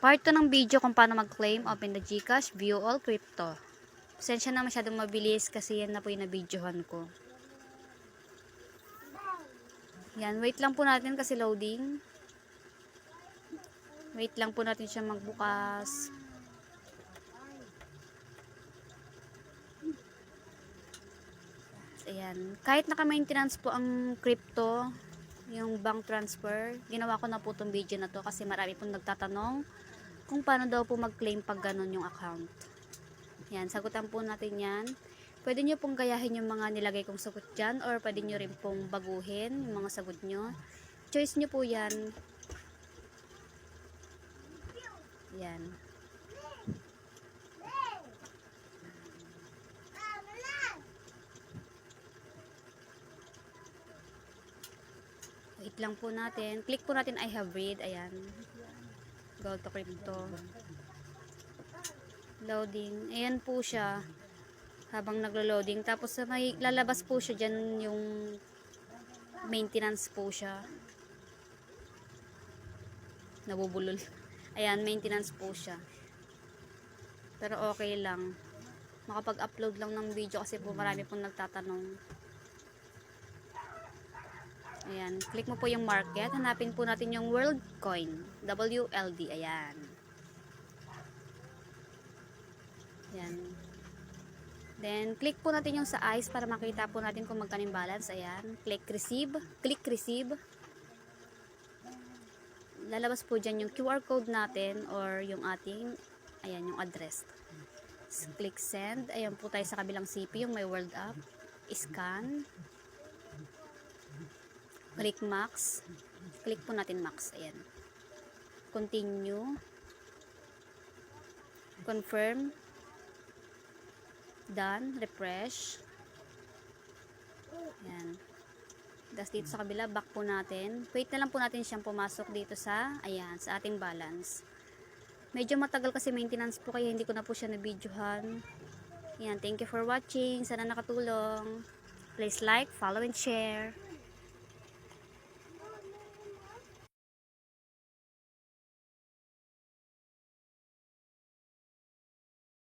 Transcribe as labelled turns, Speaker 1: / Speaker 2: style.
Speaker 1: Part 2 ng video kung paano mag-claim, open the GCash, view all crypto. Pasensya na masyadong mabilis kasi yan na po yung na-videohan ko. Yan, wait lang po natin kasi loading. Wait lang po natin siya magbukas. Ayan, kahit naka-maintenance po ang crypto, yung bank transfer, ginawa ko na po itong video na to kasi marami pong nagtatanong kung paano daw po mag-claim pag ganun yung account. Yan, sagutan po natin yan. Pwede nyo pong gayahin yung mga nilagay kong sagot dyan or pwede nyo rin pong baguhin yung mga sagot nyo. Choice nyo po yan. Yan. Wait lang po natin. Click po natin I have read. Ayan. Go to crypto. Loading. Ayan po siya. Habang naglo-loading. Tapos may lalabas po siya dyan yung maintenance po siya. Nabubulol. Ayan, maintenance po siya. Pero okay lang. Makapag-upload lang ng video kasi po marami pong nagtatanong. Ayan, click mo po yung market. Hanapin po natin yung World Coin. WLD. Ayan. Ayan. Then, click po natin yung sa eyes para makita po natin kung magkano yung balance. Ayan. Click receive. Click receive. Lalabas po dyan yung QR code natin or yung ating, ayan, yung address. Click send. Ayan po tayo sa kabilang CP, yung may world app. Scan. Click max. Click po natin max. Ayan. Continue. Confirm. Done. Refresh. Ayan. Tapos dito sa kabila, back po natin. Wait na lang po natin siyang pumasok dito sa, ayan, sa ating balance. Medyo matagal kasi maintenance po kaya hindi ko na po siya na-videohan. Ayan, thank you for watching. Sana nakatulong. Please like, follow, and share.